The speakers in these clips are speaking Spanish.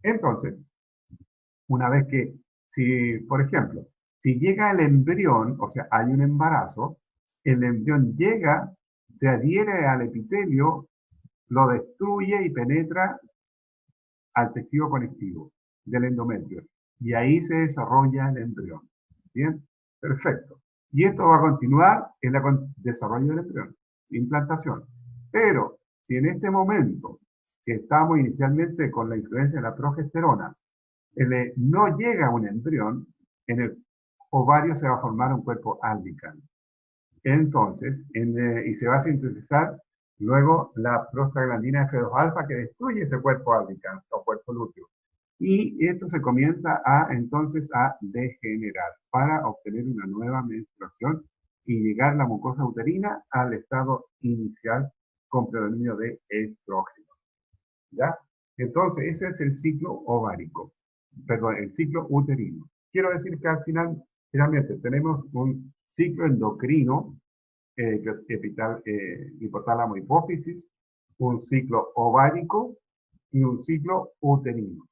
Entonces, una vez que, si, por ejemplo, si llega el embrión, o sea, hay un embarazo, el embrión llega, se adhiere al epitelio, lo destruye y penetra al tejido conectivo del endometrio. Y ahí se desarrolla el embrión. Bien, perfecto. Y esto va a continuar en el desarrollo del embrión, implantación. Pero si en este momento que estamos inicialmente con la influencia de la progesterona, no llega un embrión, en el ovario se va a formar un cuerpo albicans. Entonces, y se va a sintetizar luego la prostaglandina F2 alfa que destruye ese cuerpo albicans o cuerpo lúteo. Y esto se comienza entonces a degenerar para obtener una nueva menstruación y llegar la mucosa uterina al estado inicial con predominio de estrógeno. ¿Ya? Entonces, ese es el ciclo ovárico, perdón, el ciclo uterino. Quiero decir que al final, finalmente, tenemos un ciclo endocrino, hipotálamo hipófisis, un ciclo ovárico y un ciclo uterino.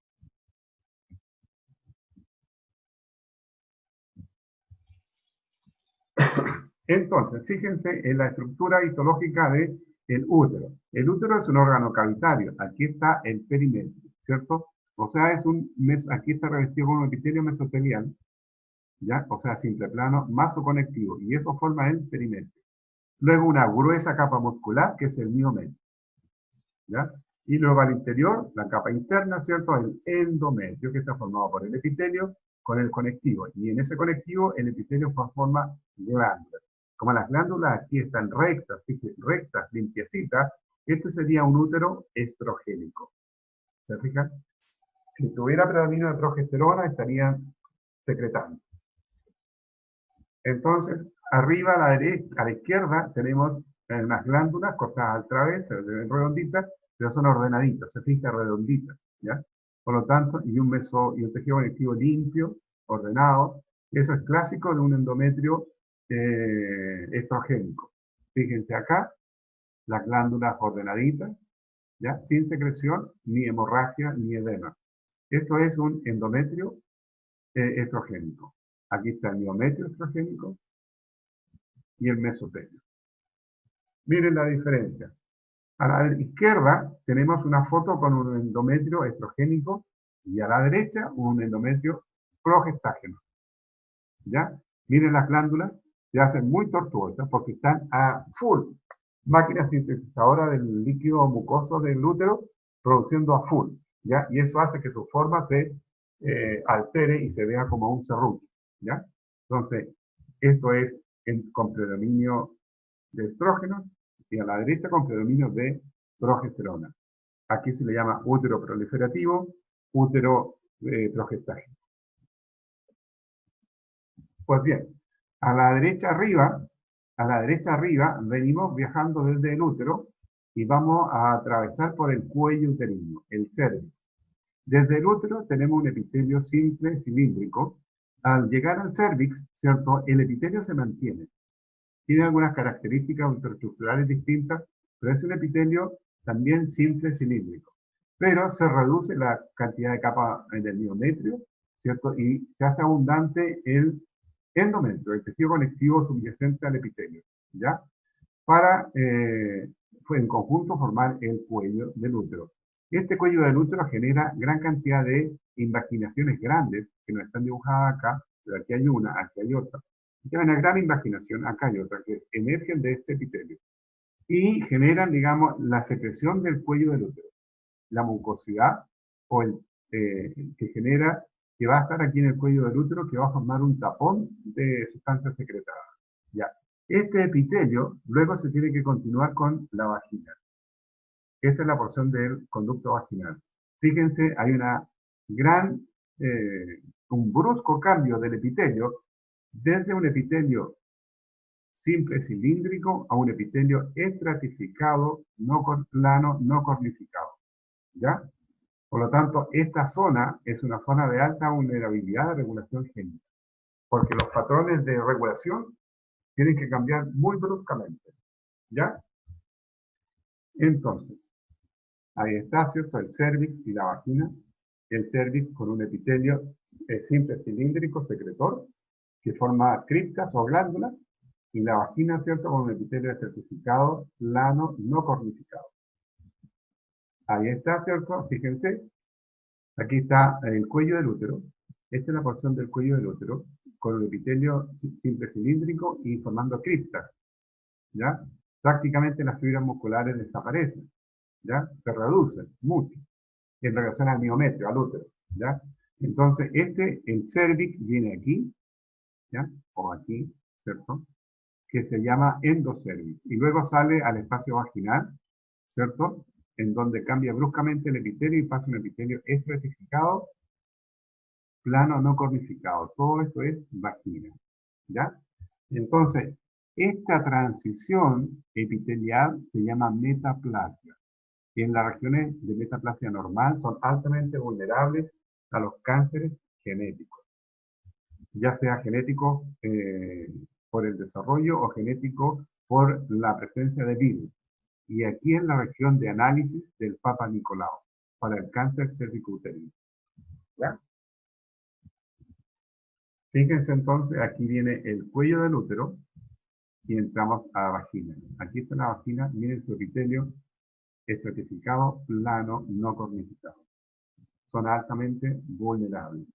Entonces, fíjense en la estructura histológica del útero. El útero es un órgano cavitario. Aquí está el perimetrio, ¿cierto? O sea, aquí está revestido con un epitelio mesotelial, ¿ya? O sea, simple plano, maso conectivo. Y eso forma el perimetrio. Luego una gruesa capa muscular, que es el miometrio, ¿ya? Y luego al interior, la capa interna, ¿cierto? El endometrio, que está formado por el epitelio con el conectivo. Y en ese conectivo, el epitelio forma glándulas. Como las glándulas aquí están rectas, fíjense, rectas, limpiecitas, este sería un útero estrogénico. ¿Se fijan? Si tuviera predominio de progesterona, estarían secretando. Entonces, arriba a la derecha, a la izquierda, tenemos unas glándulas cortadas al través, se ven redonditas, pero son ordenaditas, se fijan redonditas, ¿ya? Por lo tanto, y un tejido conectivo limpio, ordenado, eso es clásico de un endometrio estrogénico. Fíjense acá, las glándulas ordenaditas, ¿ya? Sin secreción, ni hemorragia, ni edema. Esto es un endometrio estrogénico. Aquí está el miometrio estrogénico y el mesotelio. Miren la diferencia. A la izquierda tenemos una foto con un endometrio estrogénico y a la derecha un endometrio progestágeno. ¿Ya? Miren las glándulas, se hacen muy tortuosas porque están a full. Máquina sintetizadora del líquido mucoso del útero produciendo a full. ¿Ya? Y eso hace que su forma se altere y se vea como un serrucho. ¿Ya? Entonces, esto es con predominio de estrógenos y a la derecha con predominio de progesterona. Aquí se le llama útero proliferativo, útero progestágeno. Pues bien, a la derecha arriba venimos viajando desde el útero y vamos a atravesar por el cuello uterino, el cervix. Desde el útero tenemos un epitelio simple cilíndrico. Al llegar al cervix, ¿cierto? El epitelio se mantiene. Tiene algunas características ultraestructurales distintas, pero es un epitelio también simple cilíndrico. Pero se reduce la cantidad de capa del miometrio, ¿cierto? Y se hace abundante el endometrio, el tejido conectivo subyacente al epitelio, ¿ya? Para, en conjunto, formar el cuello del útero. Este cuello del útero genera gran cantidad de invaginaciones grandes, que no están dibujadas acá, pero aquí hay una, aquí hay otra. Aquí hay una gran invaginación, acá hay otra, que emergen de este epitelio y generan, digamos, la secreción del cuello del útero, la mucosidad o que genera, que va a estar aquí en el cuello del útero, que va a formar un tapón de sustancias secretadas. Ya. Este epitelio luego se tiene que continuar con la vagina. Esta es la porción del conducto vaginal. Fíjense, hay gran, un brusco cambio del epitelio desde un epitelio simple cilíndrico a un epitelio estratificado, no plano, no cornificado. ¿Ya? Por lo tanto, esta zona es una zona de alta vulnerabilidad de regulación génica, porque los patrones de regulación tienen que cambiar muy bruscamente. ¿Ya? Entonces, ahí está, ¿cierto? El cervix y la vagina. el cérvix con un epitelio simple cilíndrico secretor que forma criptas o glándulas, y la vagina, ¿cierto?, con un epitelio estratificado, plano, no cornificado. Ahí está, ¿cierto? Fíjense, aquí está el cuello del útero. Esta es la porción del cuello del útero, con un epitelio simple cilíndrico y formando criptas, ¿ya? Prácticamente las fibras musculares desaparecen, ¿ya? Se reducen mucho en relación al miometrio, al útero, ¿ya? Entonces, el cérvix viene aquí, ¿ya? O aquí, ¿cierto? Que se llama endocérvix. Y luego sale al espacio vaginal, ¿cierto? En donde cambia bruscamente el epitelio y pasa un epitelio estratificado, plano no cornificado. Todo esto es vagina, ¿ya? Entonces, esta transición epitelial se llama metaplasia. Y en las regiones de metaplasia normal son altamente vulnerables a los cánceres genéticos, ya sea genético por el desarrollo o genético por la presencia de virus. Y aquí en la región de análisis del Papa Nicolau, para el cáncer cervicouterino. ¿Ya? Fíjense entonces, aquí viene el cuello del útero y entramos a la vagina. Aquí está la vagina, miren su epitelio estratificado, plano, no cornificado. Son altamente vulnerables.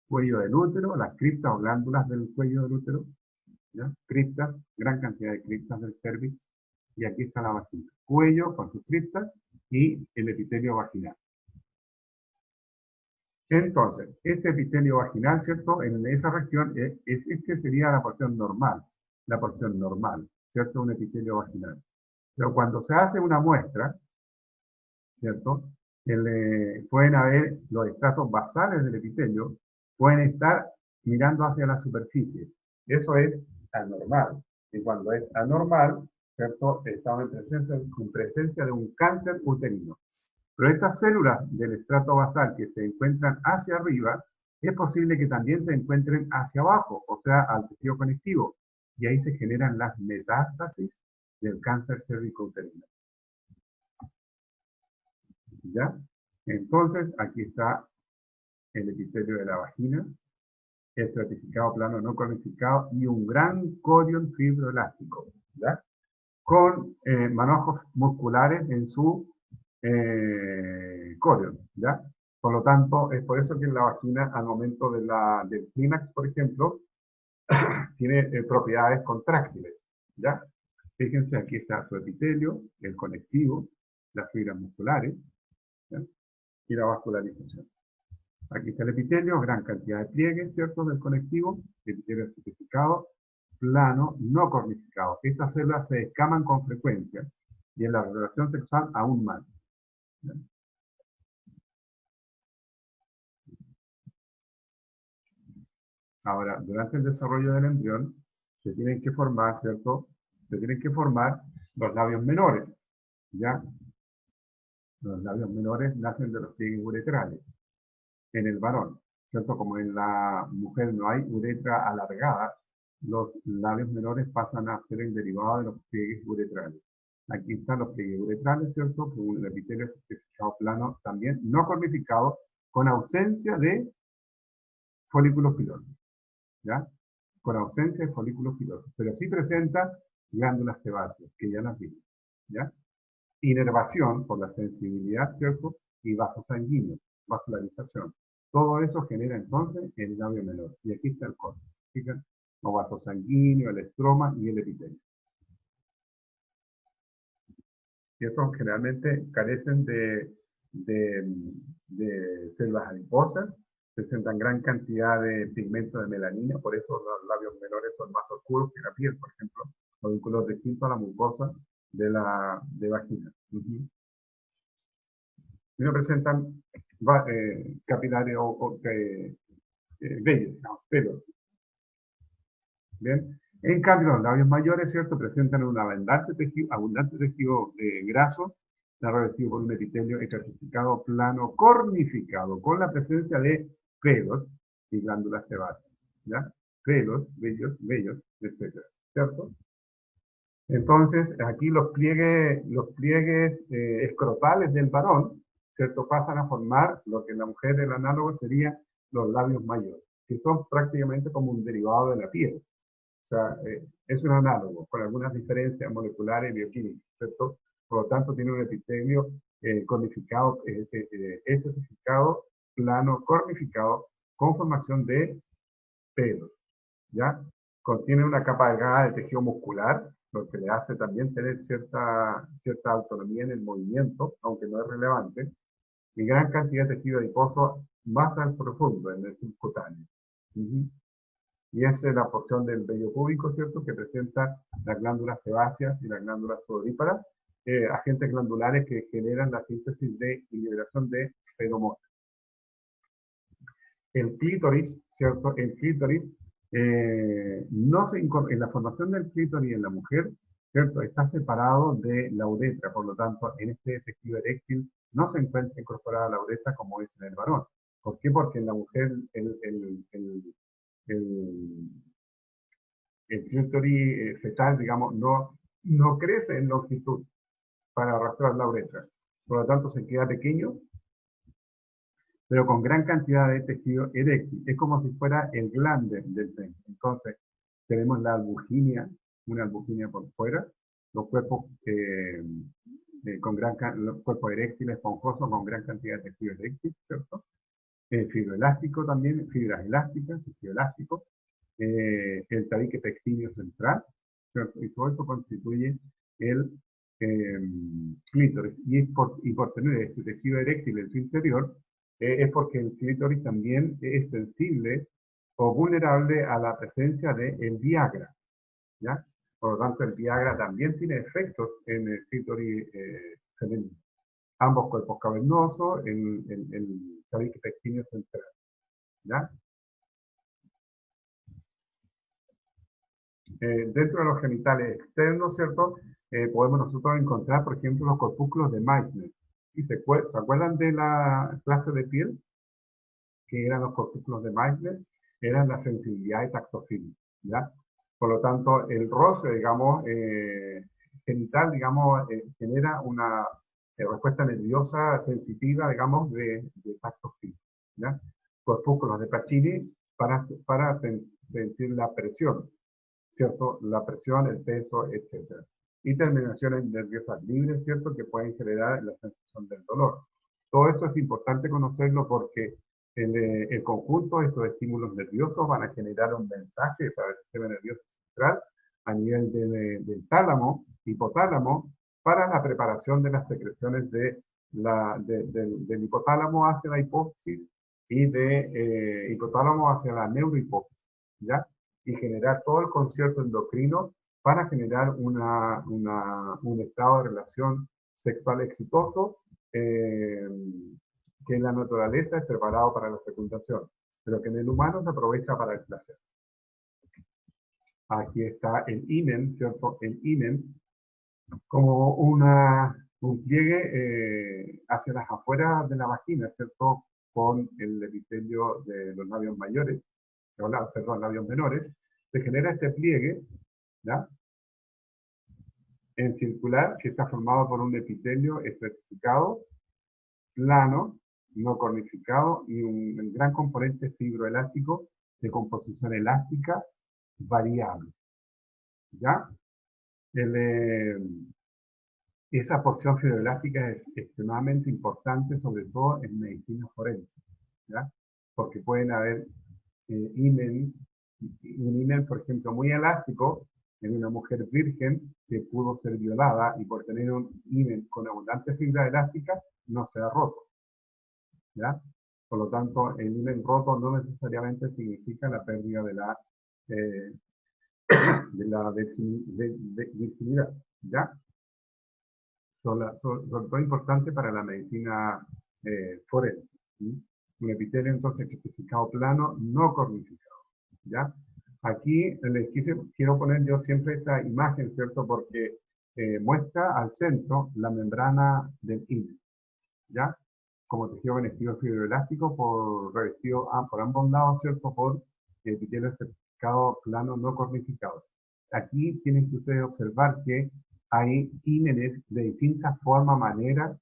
Cuello del útero, las criptas o glándulas del cuello del útero, ¿ya? Criptas, gran cantidad de criptas del cérvix, y aquí está la vagina. Cuello con sus criptas y el epitelio vaginal. Entonces, este epitelio vaginal, ¿cierto? En esa región, sería la porción normal, ¿cierto? Un epitelio vaginal. Pero cuando se hace una muestra, ¿cierto? Pueden haber los estratos basales del epitelio, pueden estar mirando hacia la superficie. Eso es anormal. Y cuando es anormal, ¿cierto? Estamos en presencia de un cáncer uterino. Pero estas células del estrato basal que se encuentran hacia arriba, es posible que también se encuentren hacia abajo, o sea, al tejido conectivo. Y ahí se generan las metástasis del cáncer cervicouterino. ¿Ya? Entonces, aquí está el epitelio de la vagina, estratificado, plano, no cornificado, y un gran corion fibroelástico, ¿ya? Con manojos musculares en su corion, ¿ya? Por lo tanto, es por eso que en la vagina, al momento del clímax, por ejemplo, tiene propiedades contráctiles, ¿ya? Fíjense, aquí está su epitelio, el conectivo, las fibras musculares, ¿ya? Y la vascularización. Aquí está el epitelio, gran cantidad de pliegues, ¿cierto?, del conectivo, epitelio estratificado, plano, no cornificado. Estas células se escaman con frecuencia y en la relación sexual aún más. ¿Ya? Ahora, durante el desarrollo del embrión se tienen que formar, ¿cierto? Se tienen que formar los labios menores, ¿ya? Los labios menores nacen de los pliegues uretrales en el varón, ¿cierto? Como en la mujer no hay uretra alargada, los labios menores pasan a ser el derivado de los pliegues uretrales. Aquí están los pliegues uretrales, ¿cierto? Con el epitelio estratificado plano también, no cornificado, con ausencia de folículos pilosos, ¿ya? Con ausencia de folículos pilosos, pero sí presenta glándulas sebáceas, que ya las vimos, ¿ya? Inervación por la sensibilidad, ¿cierto? Y vasos sanguíneos, vascularización. Todo eso genera entonces el labio menor. Y aquí está el córtex. Fíjense, los vasos sanguíneos, el estroma y el epitelio. Y estos generalmente carecen de células adiposas, presentan gran cantidad de pigmento de melanina, por eso los labios menores son más oscuros que la piel, por ejemplo, o de un color distinto a la mucosa de vagina. Y no presentan capilares o vellos, no, pelos. ¿Bien? En cambio, los labios mayores, ¿cierto?, presentan un abundante tejido graso, está revestido por un epitelio estratificado, plano, cornificado, con la presencia de pelos y glándulas sebáceas, ¿ya? Pelos, vellos, etcétera, ¿cierto? Entonces, aquí los pliegues escrotales del varón, ¿cierto? Pasan a formar lo que en la mujer el análogo sería los labios mayores, que son prácticamente como un derivado de la piel. O sea, es un análogo, con algunas diferencias moleculares y bioquímicas, ¿cierto? Por lo tanto, tiene un epitelio cornificado, estratificado, plano, cornificado, con formación de pelos, ¿ya? Contiene una capa delgada de tejido muscular, lo que le hace también tener cierta autonomía en el movimiento, aunque no es relevante, y gran cantidad de tejido adiposo más al profundo, en el subcutáneo. Y esa es la porción del vello púbico, ¿cierto?, que presenta las glándulas sebáceas y las glándulas sudoríparas, agentes glandulares que generan la síntesis y liberación de feromonas. El clítoris, ¿cierto? El clítoris, en la formación del clítoris en la mujer, ¿cierto? Está separado de la uretra, por lo tanto, en este tejido eréctil no se encuentra incorporada la uretra como es en el varón. ¿Por qué? Porque en la mujer el, el clítoris fetal, digamos, no crece en longitud para arrastrar la uretra. Por lo tanto, se queda pequeño, pero con gran cantidad de tejido eréctil. Es como si fuera el glande del pene. Entonces, tenemos la albuginia, una albuginia por fuera, los cuerpos, los cuerpos eréctiles, esponjosos, con gran cantidad de tejido eréctil, ¿cierto? Fibroelástico también, fibras elásticas, tejido elástico, el tabique pectíneo central, ¿cierto? Y todo eso constituye el clítoris. Y por tener este tejido eréctil en su interior, es porque el clítoris también es sensible o vulnerable a la presencia del Viagra, ¿ya? Por lo tanto, el Viagra también tiene efectos en el clítoris femenino. Ambos cuerpos cavernosos, el tabique pectíneo central, ¿ya? Dentro de los genitales externos, ¿cierto? Podemos nosotros encontrar, por ejemplo, los corpúsculos de Meissner. ¿Y se acuerdan de la clase de piel? Que eran los corpúsculos de Meissner, eran la sensibilidad y tactofilia, ¿ya? Por lo tanto, el roce, digamos, genital, digamos, genera una respuesta nerviosa sensitiva, digamos, de tactofilia, ¿ya? Corpúsculos de Pacini para sentir la presión, ¿cierto? La presión, el peso, etc. Y terminaciones nerviosas libres, ¿cierto? Que pueden generar la sensación del dolor. Todo esto es importante conocerlo porque el conjunto de estos estímulos nerviosos van a generar un mensaje para el sistema nervioso central a nivel del tálamo, hipotálamo, para la preparación de las secreciones del hipotálamo hacia la hipófisis y de hipotálamo hacia la neurohipófisis, ¿ya? Y generar todo el concierto endocrino para generar un estado de relación sexual exitoso que en la naturaleza es preparado para la fecundación, pero que en el humano se aprovecha para el placer. Aquí está el himen, ¿cierto? El himen como un pliegue hacia las afueras de la vagina, ¿cierto? Con el epitelio de los labios mayores, perdón, labios menores, se genera este pliegue, ¿ya? En circular, que está formado por un epitelio estratificado, plano, no cornificado, y un gran componente fibroelástico de composición elástica variable, ¿ya? Esa porción fibroelástica es extremadamente importante, sobre todo en medicina forense, ¿ya? Porque pueden haber un himen, por ejemplo, muy elástico en una mujer virgen que pudo ser violada y por tener un himen con abundante fibra elástica no se ha roto, ¿ya? Por lo tanto, el himen roto no necesariamente significa la pérdida eh, de virginidad, ¿ya? Son todo importante para la medicina forense, ¿sí? Un epitelio entonces certificado plano, no cornificado, ¿ya? Aquí quiero poner yo siempre esta imagen, ¿cierto? Porque muestra al centro la membrana del himen, ¿ya? Como tejido revestido fibroelástico revestido por ambos lados, ¿cierto? Por epitelio certificado plano, no cornificado. Aquí tienen que ustedes observar que hay ímenes de distintas formas, maneras,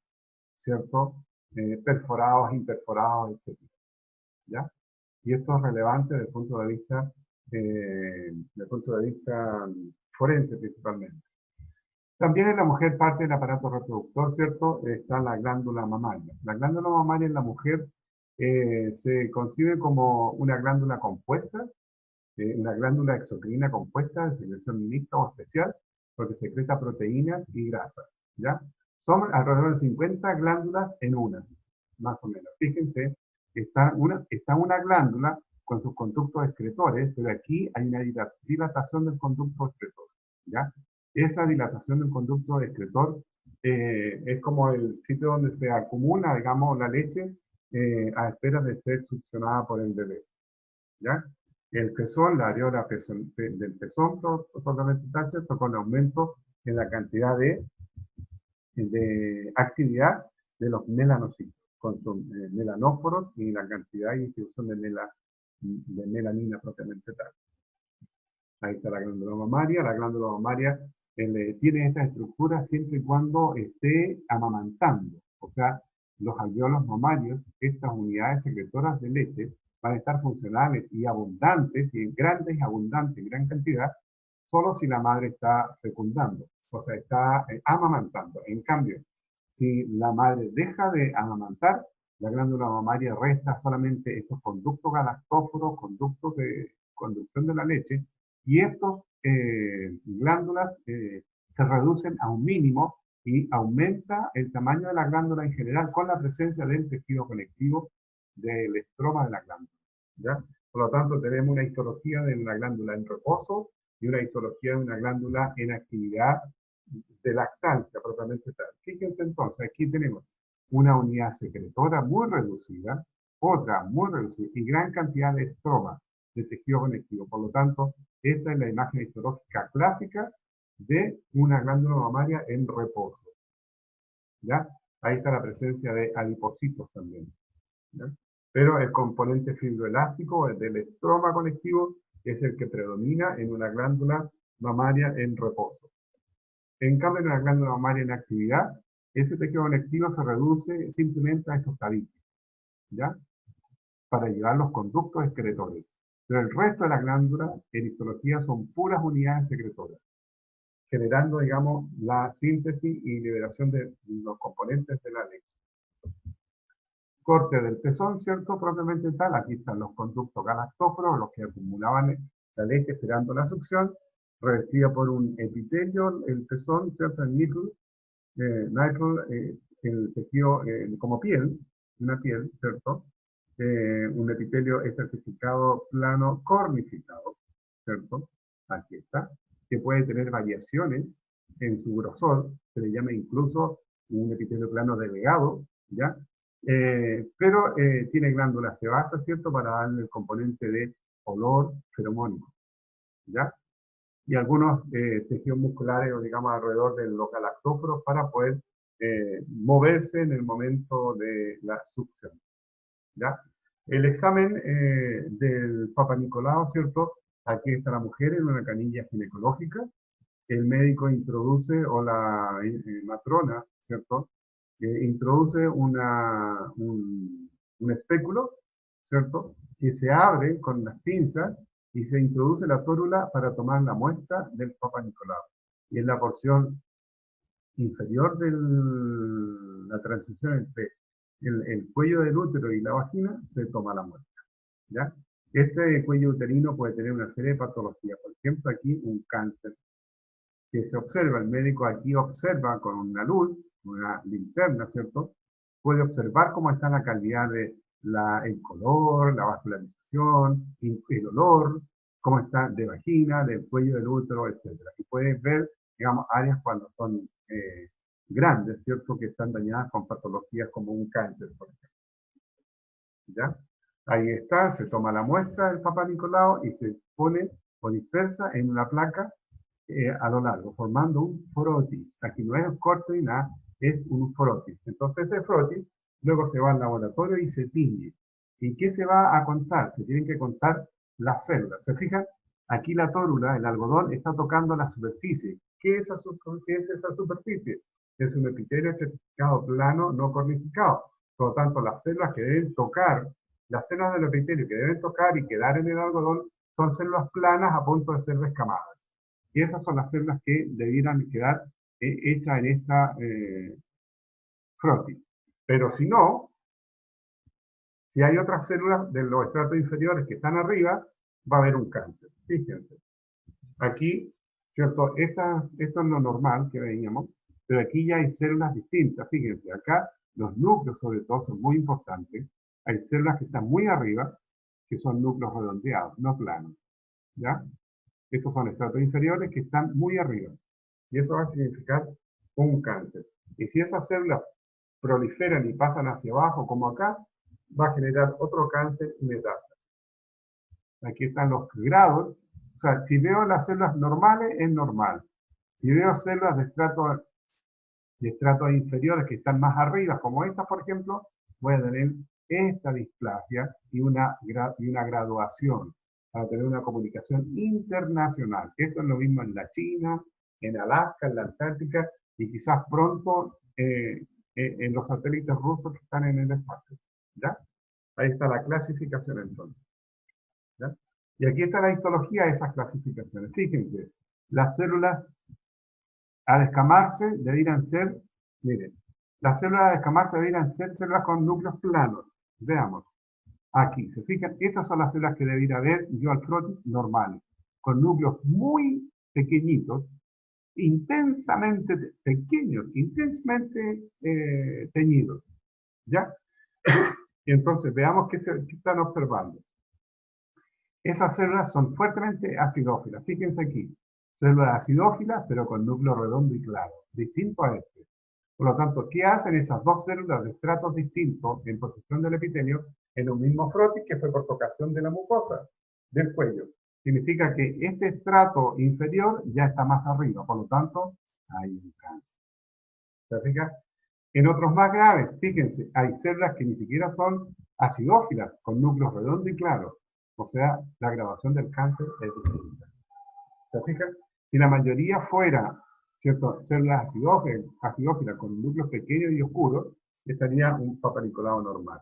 ¿cierto? perforados, imperforados, etcétera, ¿ya? Y esto es relevante desde el punto de vista forense principalmente. También en la mujer parte del aparato reproductor, ¿cierto? Está la glándula mamaria. La glándula mamaria en la mujer se concibe como una glándula compuesta, una glándula exocrina compuesta de secreción mixta o especial, porque secreta proteínas y grasas, ¿ya? Son alrededor de 50 glándulas en una, más o menos. Fíjense, está una glándula con sus conductos excretores, pero aquí hay una dilatación del conducto excretor, ¿ya? Esa dilatación del conducto excretor es como el sitio donde se acumula, digamos, la leche a espera de ser succionada por el bebé, ¿ya? El pezón, la areola del pezón, totalmente está, ¿cierto? Con aumento en la cantidad de actividad de los melanocitos, con sus melanóforos y la cantidad y distribución de melanina propiamente tal. Ahí está la glándula mamaria. La glándula mamaria tiene esta estructura siempre y cuando esté amamantando. O sea, los alvéolos mamarios, estas unidades secretoras de leche, van a estar funcionales y abundantes, y grandes y abundantes en gran cantidad, solo si la madre está fecundando, o sea, está amamantando. En cambio, si la madre deja de amamantar, la glándula mamaria resta solamente estos conductos galactóforos, conductos de conducción de la leche, y estas glándulas se reducen a un mínimo y aumenta el tamaño de la glándula en general con la presencia del tejido conectivo del estroma de la glándula, ¿ya? Por lo tanto, tenemos una histología de una glándula en reposo y una histología de una glándula en actividad de lactancia propiamente tal. Fíjense entonces, aquí tenemos una unidad secretora muy reducida, otra muy reducida y gran cantidad de estroma de tejido conectivo. Por lo tanto, esta es la imagen histológica clásica de una glándula mamaria en reposo, ¿ya? Ahí está la presencia de adipocitos también, ¿ya? Pero el componente fibroelástico, el del estroma conectivo, es el que predomina en una glándula mamaria en reposo. En cambio, en la glándula mamaria en actividad, ese tejido conectivo se reduce simplemente a estos tabiques, ¿ya? Para llevar los conductos excretores. Pero el resto de la glándula en histología son puras unidades secretoras, generando, digamos, la síntesis y liberación de los componentes de la leche. Corte del pezón, ¿cierto? Propiamente tal, aquí están los conductos galactóforos, los que acumulaban la leche esperando la succión, revestida por un epitelio, el pezón, ¿cierto? El nipple, el tejido como piel, una piel, ¿cierto? Un epitelio estratificado plano cornificado, ¿cierto? Aquí está, que puede tener variaciones en su grosor, se le llama incluso un epitelio plano delegado, ¿ya? Pero tiene glándulas sebáceas, ¿cierto? Para darle el componente de olor feromónico, ¿ya? Y algunos tejidos musculares, o digamos, alrededor de los galactóforos para poder moverse en el momento de la succión, ¿ya? El examen del Papa Nicolau, ¿cierto? Aquí está la mujer en una canilla ginecológica. El médico introduce, o la matrona, ¿cierto? Introduce un espéculo, ¿cierto? Que se abre con las pinzas y se introduce la tórula para tomar la muestra del Papa Nicolau. Y en la porción inferior de la transición entre el cuello del útero y la vagina, se toma la muestra, ¿ya? Este cuello uterino puede tener una serie de patologías. Por ejemplo, aquí un cáncer que se observa, el médico aquí observa con una luz, una linterna, ¿cierto? Puede observar cómo está la calidad de el color, la vascularización, el olor, cómo está de vagina, del cuello del útero, etc. Y puede ver, digamos, áreas cuando son grandes, ¿cierto? Que están dañadas con patologías como un cáncer, por ejemplo, ¿ya? Ahí está, se toma la muestra del Papa Nicolau y se pone o dispersa en una placa a lo largo, formando un forotis. Aquí no es un corte ni nada, es un forotis. Entonces ese forotis luego se va al laboratorio y se tiñe. ¿Y qué se va a contar? Se tienen que contar las células. ¿Se fijan? Aquí la tórula, el algodón, está tocando la superficie. ¿Qué es esa superficie? Es un epitelio estratificado plano no cornificado. Por lo tanto, las células que deben tocar, las células del epitelio que deben tocar y quedar en el algodón, son células planas a punto de ser descamadas. Y esas son las células que debieran quedar hechas en esta frotis. Pero si no, si hay otras células de los estratos inferiores que están arriba, va a haber un cáncer. Fíjense. Aquí, ¿cierto? Esto es lo normal que veíamos, pero aquí ya hay células distintas. Fíjense, acá los núcleos sobre todo son muy importantes. Hay células que están muy arriba, que son núcleos redondeados, no planos. ¿Ya? Estos son estratos inferiores que están muy arriba. Y eso va a significar un cáncer. Y si esas células proliferan y pasan hacia abajo, como acá, va a generar otro cáncer y metástasis. Aquí están los grados. O sea, si veo las células normales, es normal. Si veo células de estratos inferiores que están más arriba, como estas, por ejemplo, voy a tener esta displasia y una graduación para tener una comunicación internacional. Esto es lo mismo en la China, en Alaska, en la Antártica y quizás pronto en los satélites rusos que están en el espacio. ¿Ya? Ahí está la clasificación entonces. ¿Ya? Y aquí está la histología de esas clasificaciones. Fíjense, las células a descamarse deberían ser, miren, las células a descamarse deberían ser células con núcleos planos. Veamos. Aquí, ¿se fijan? Estas son las células que debería haber yo al frotis normales, con núcleos muy pequeñitos, intensamente pequeños, intensamente teñidos. ¿Ya? Y entonces veamos qué están observando. Esas células son fuertemente acidófilas. Fíjense aquí, células acidófilas pero con núcleo redondo y claro, distinto a este. Por lo tanto, ¿qué hacen esas dos células de estratos distintos en posición del epitelio en un mismo frotis que fue por tocación de la mucosa del cuello? Significa que este estrato inferior ya está más arriba, por lo tanto, hay un cáncer. ¿Se fija? En otros más graves, fíjense, hay células que ni siquiera son acidófilas, con núcleos redondos y claros. O sea, la graduación del cáncer es distinta. ¿Se fijan? Si la mayoría fuera, ¿cierto?, células acidófilas con núcleos pequeños y oscuros, estaría un Papa Nicolau normal.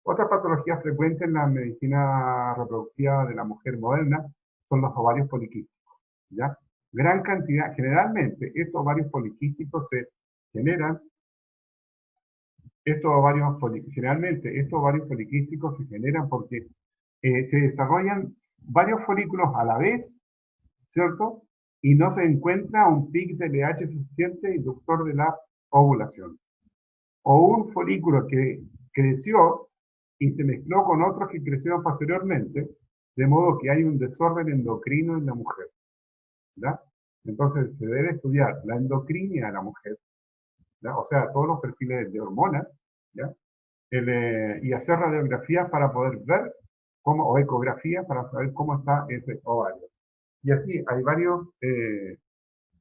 Otra patología frecuente en la medicina reproductiva de la mujer moderna son los ovarios poliquísticos. ¿Ya? Gran cantidad, generalmente estos ovarios poliquísticos se generan, generalmente estos ovarios poliquísticos se generan porque se desarrollan varios folículos a la vez, ¿cierto? Y no se encuentra un pic de LH suficiente inductor de la ovulación. O un folículo que creció y se mezcló con otros que crecieron posteriormente, de modo que hay un desorden endocrino en la mujer. ¿Ya? Entonces se debe estudiar la endocrinia de la mujer, ¿ya? O sea, todos los perfiles de hormonas, ¿ya? Y hacer radiografías para poder ver o ecografías para saber cómo está ese ovario. Y así hay varios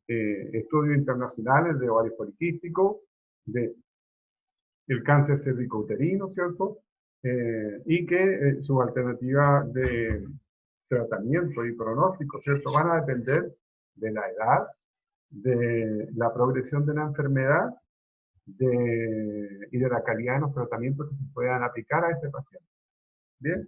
estudios internacionales de ovarios poliquísticos, de el cáncer cervicouterino, ¿cierto? Y que su alternativa de tratamiento y pronóstico, ¿cierto? Van a depender de la edad, de la progresión de la enfermedad y de la calidad de los tratamientos que se puedan aplicar a ese paciente. Bien,